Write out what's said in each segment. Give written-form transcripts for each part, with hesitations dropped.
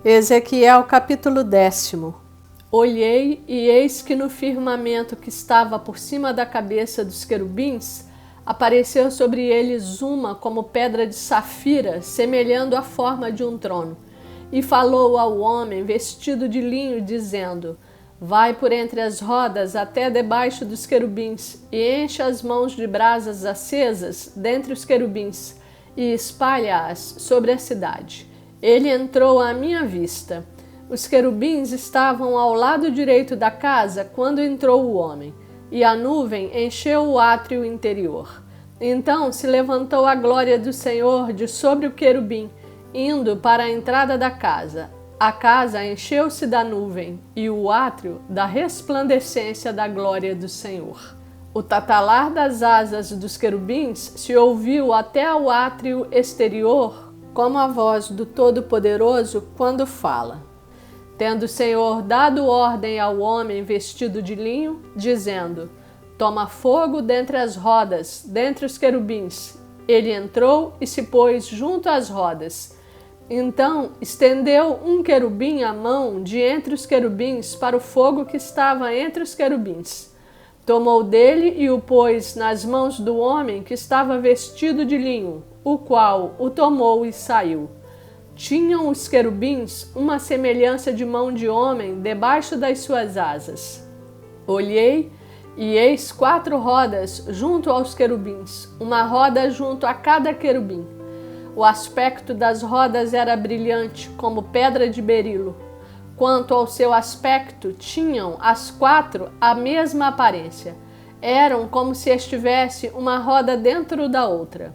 Ezequiel capítulo 10. Olhei, e eis que no firmamento que estava por cima da cabeça dos querubins, apareceu sobre eles uma como pedra de safira, semelhando a forma de um trono. E falou ao homem vestido de linho, dizendo: Vai por entre as rodas até debaixo dos querubins, e enche as mãos de brasas acesas dentre os querubins, e espalha-as sobre a cidade. Ele entrou à minha vista. Os querubins estavam ao lado direito da casa quando entrou o homem, e a nuvem encheu o átrio interior. Então se levantou a glória do Senhor de sobre o querubim, indo para a entrada da casa. A casa encheu-se da nuvem, e o átrio da resplandecência da glória do Senhor. O tatalar das asas dos querubins se ouviu até ao átrio exterior, como a voz do Todo-Poderoso quando fala. Tendo o Senhor dado ordem ao homem vestido de linho, dizendo: Toma fogo dentre as rodas, dentre os querubins. Ele entrou e se pôs junto às rodas. Então estendeu um querubim a mão de entre os querubins para o fogo que estava entre os querubins. Tomou dele e o pôs nas mãos do homem que estava vestido de linho, o qual o tomou e saiu. Tinham os querubins uma semelhança de mão de homem debaixo das suas asas. Olhei, e eis 4 rodas junto aos querubins, uma roda junto a cada querubim. O aspecto das rodas era brilhante, como pedra de berilo. Quanto ao seu aspecto, tinham as 4 a mesma aparência. Eram como se estivesse uma roda dentro da outra.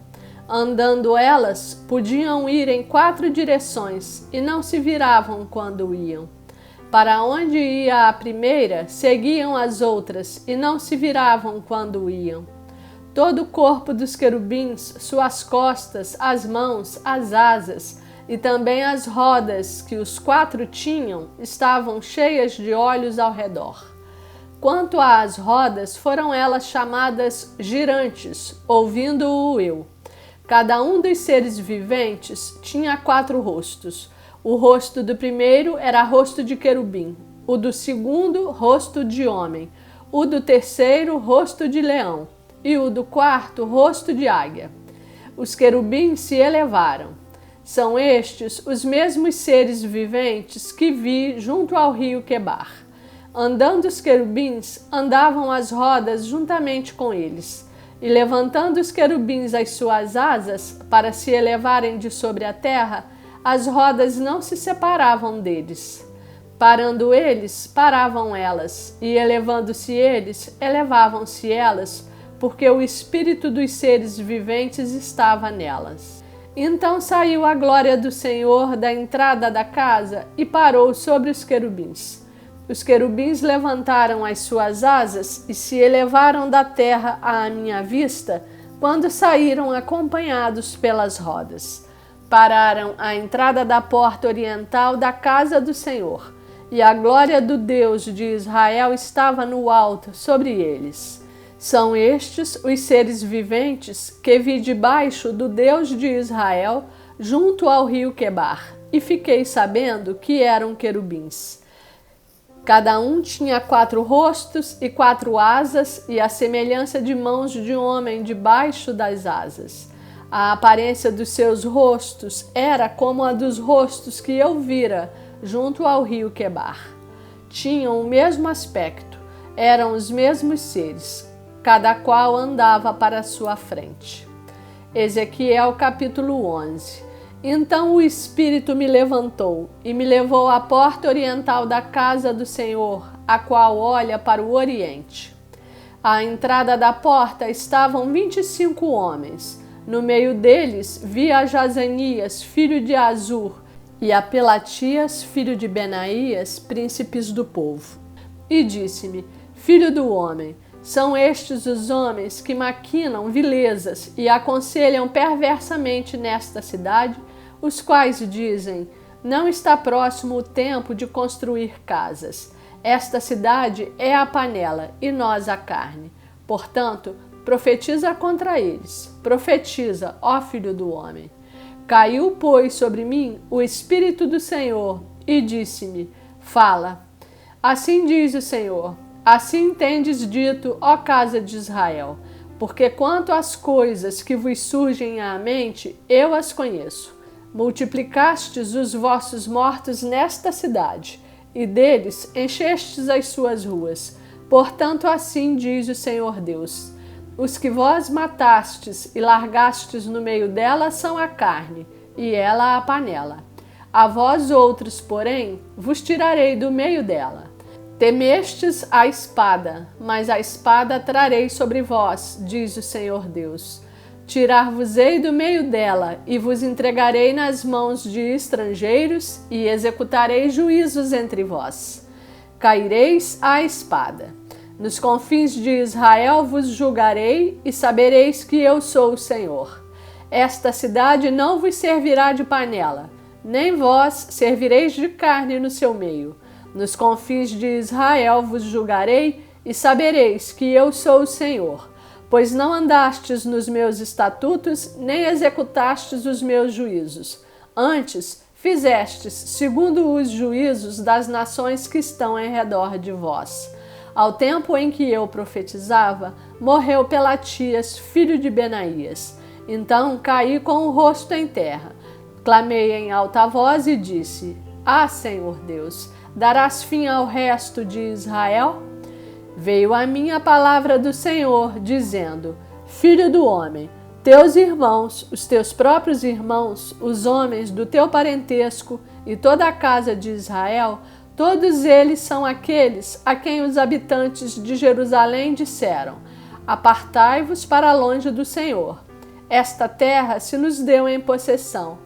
Andando elas, podiam ir em 4 direções e não se viravam quando iam. Para onde ia a primeira, seguiam as outras e não se viravam quando iam. Todo o corpo dos querubins, suas costas, as mãos, as asas e também as rodas que os 4 tinham, estavam cheias de olhos ao redor. Quanto às rodas, foram elas chamadas girantes, ouvindo-o eu. Cada um dos seres viventes tinha 4 rostos. O rosto do primeiro era rosto de querubim, o do segundo, rosto de homem, o do terceiro, rosto de leão, e o do quarto, rosto de águia. Os querubins se elevaram. São estes os mesmos seres viventes que vi junto ao rio Quebar. Andando os querubins, andavam as rodas juntamente com eles. E levantando os querubins as suas asas para se elevarem de sobre a terra, as rodas não se separavam deles. Parando eles, paravam elas, e elevando-se eles, elevavam-se elas, porque o espírito dos seres viventes estava nelas. Então saiu a glória do Senhor da entrada da casa e parou sobre os querubins. Os querubins levantaram as suas asas e se elevaram da terra à minha vista, quando saíram acompanhados pelas rodas. Pararam à entrada da porta oriental da casa do Senhor, e a glória do Deus de Israel estava no alto sobre eles. São estes os seres viventes que vi debaixo do Deus de Israel, junto ao rio Quebar, e fiquei sabendo que eram querubins. Cada um tinha 4 rostos e 4 asas, e a semelhança de mãos de homem debaixo das asas. A aparência dos seus rostos era como a dos rostos que eu vira junto ao rio Quebar. Tinham o mesmo aspecto, eram os mesmos seres. Cada qual andava para a sua frente. Ezequiel capítulo 11. Então o Espírito me levantou e me levou à porta oriental da casa do Senhor, a qual olha para o oriente. À entrada da porta estavam 25 homens. No meio deles vi a Jazanias, filho de Azur, e a Pelatias, filho de Benaías, príncipes do povo. E disse-me: Filho do homem, são estes os homens que maquinam vilezas e aconselham perversamente nesta cidade, os quais dizem: Não está próximo o tempo de construir casas. Esta cidade é a panela e nós a carne. Portanto, profetiza contra eles. Profetiza, ó filho do homem. Caiu, pois, sobre mim o Espírito do Senhor, e disse-me: Fala. Assim diz o Senhor: Assim tendes dito, ó casa de Israel, porque quanto às coisas que vos surgem à mente, eu as conheço. Multiplicastes os vossos mortos nesta cidade, e deles enchestes as suas ruas. Portanto, assim diz o Senhor Deus: Os que vós matastes e largastes no meio dela são a carne, e ela a panela. A vós outros, porém, vos tirarei do meio dela. Temestes a espada, mas a espada trarei sobre vós, diz o Senhor Deus. Tirar-vos-ei do meio dela, e vos entregarei nas mãos de estrangeiros, e executarei juízos entre vós. Caireis à espada. Nos confins de Israel vos julgarei, e sabereis que eu sou o Senhor. Esta cidade não vos servirá de panela, nem vós servireis de carne no seu meio. Nos confins de Israel vos julgarei, e sabereis que eu sou o Senhor. Pois não andastes nos meus estatutos, nem executastes os meus juízos. Antes, fizestes segundo os juízos das nações que estão em redor de vós. Ao tempo em que eu profetizava, morreu Pelatias, filho de Benaías. Então caí com o rosto em terra. Clamei em alta voz e disse: Ah, Senhor Deus, darás fim ao resto de Israel? Veio a mim a palavra do Senhor, dizendo: Filho do homem, teus irmãos, os teus próprios irmãos, os homens do teu parentesco e toda a casa de Israel, todos eles são aqueles a quem os habitantes de Jerusalém disseram: Apartai-vos para longe do Senhor. Esta terra se nos deu em possessão.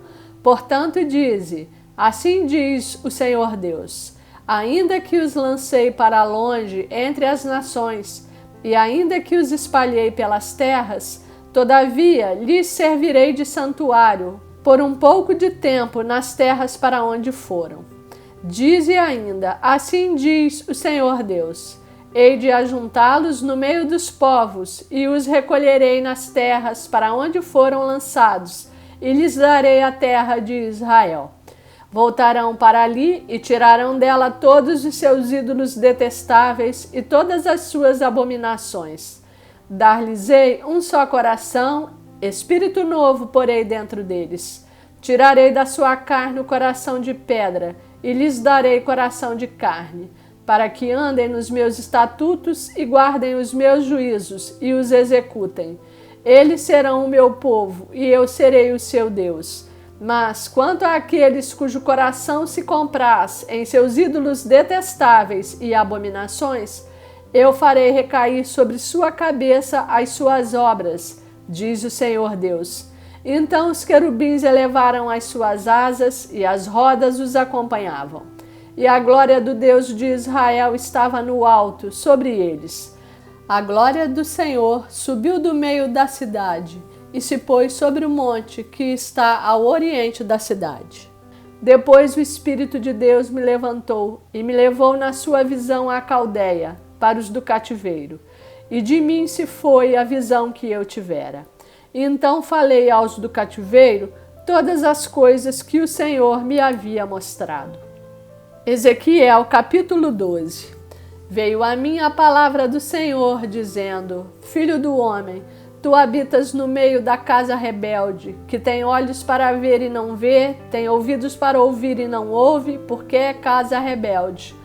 Portanto, dize: Assim diz o Senhor Deus: Ainda que os lancei para longe entre as nações, e ainda que os espalhei pelas terras, todavia lhes servirei de santuário por um pouco de tempo nas terras para onde foram. Dize ainda: Assim diz o Senhor Deus: Hei de ajuntá-los no meio dos povos, e os recolherei nas terras para onde foram lançados, e lhes darei a terra de Israel. Voltarão para ali e tirarão dela todos os seus ídolos detestáveis e todas as suas abominações. Dar-lhes-ei um só coração, espírito novo porei dentro deles. Tirarei da sua carne o coração de pedra e lhes darei coração de carne, para que andem nos meus estatutos e guardem os meus juízos e os executem. Eles serão o meu povo e eu serei o seu Deus. Mas quanto àqueles cujo coração se compraz em seus ídolos detestáveis e abominações, eu farei recair sobre sua cabeça as suas obras, diz o Senhor Deus. Então os querubins elevaram as suas asas e as rodas os acompanhavam. E a glória do Deus de Israel estava no alto, sobre eles. A glória do Senhor subiu do meio da cidade e se pôs sobre o monte que está ao oriente da cidade. Depois o Espírito de Deus me levantou e me levou na sua visão à Caldeia, para os do cativeiro, e de mim se foi a visão que eu tivera. E então falei aos do cativeiro todas as coisas que o Senhor me havia mostrado. Ezequiel capítulo 12. Veio a mim a palavra do Senhor, dizendo: Filho do homem, tu habitas no meio da casa rebelde, que tem olhos para ver e não vê, tem ouvidos para ouvir e não ouve, porque é casa rebelde.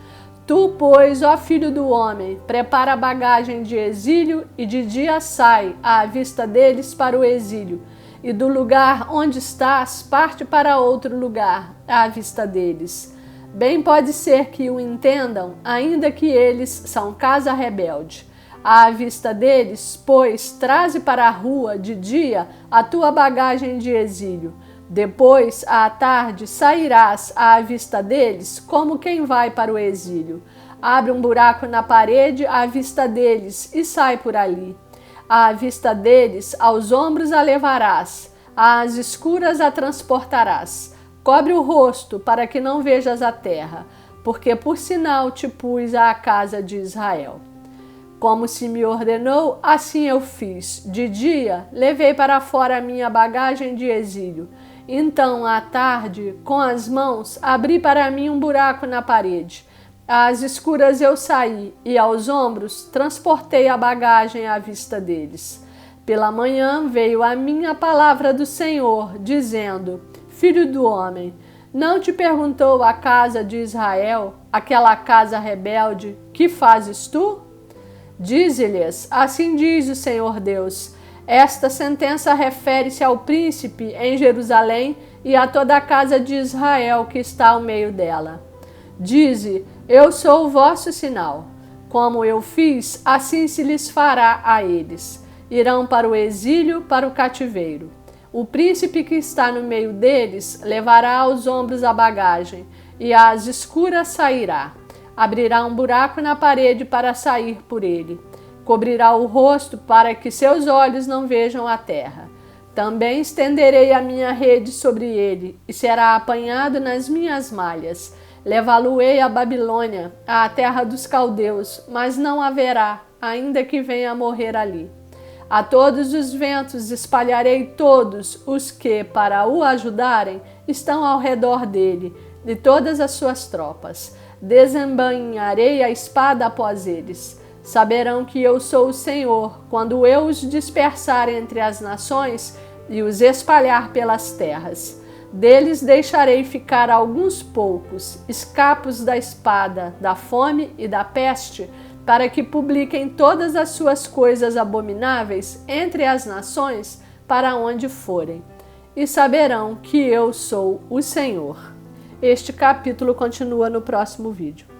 Tu, pois, ó filho do homem, prepara a bagagem de exílio e de dia sai, à vista deles, para o exílio. E do lugar onde estás, parte para outro lugar, à vista deles. Bem pode ser que o entendam, ainda que eles são casa rebelde. À vista deles, pois, traze para a rua de dia a tua bagagem de exílio. Depois, à tarde, sairás à vista deles como quem vai para o exílio. Abre um buraco na parede à vista deles e sai por ali. À vista deles, aos ombros a levarás, às escuras a transportarás. Cobre o rosto para que não vejas a terra, porque por sinal te pus à casa de Israel. Como se me ordenou, assim eu fiz. De dia, levei para fora a minha bagagem de exílio, Então, à tarde, com as mãos, abri para mim um buraco na parede. Às escuras eu saí e aos ombros transportei a bagagem à vista deles. Pela manhã veio a mim a palavra do Senhor, dizendo: Filho do homem, não te perguntou a casa de Israel, aquela casa rebelde, que fazes tu? Dize-lhes: assim diz o Senhor Deus, esta sentença refere-se ao príncipe em Jerusalém e a toda a casa de Israel que está ao meio dela. Dize: eu sou o vosso sinal. Como eu fiz, assim se lhes fará a eles. Irão para o exílio, para o cativeiro. O príncipe que está no meio deles levará aos ombros a bagagem, e às escuras sairá. Abrirá um buraco na parede para sair por ele. Cobrirá o rosto para que seus olhos não vejam a terra. Também estenderei a minha rede sobre ele, e será apanhado nas minhas malhas. Levá-lo-ei à Babilônia, à terra dos caldeus, mas não haverá, ainda que venha a morrer ali. A todos os ventos espalharei todos os que, para o ajudarem, estão ao redor dele, de todas as suas tropas. Desembainharei a espada após eles. Saberão que eu sou o Senhor, quando eu os dispersar entre as nações e os espalhar pelas terras. Deles deixarei ficar alguns poucos, escapos da espada, da fome e da peste, para que publiquem todas as suas coisas abomináveis entre as nações para onde forem. E saberão que eu sou o Senhor. Este capítulo continua no próximo vídeo.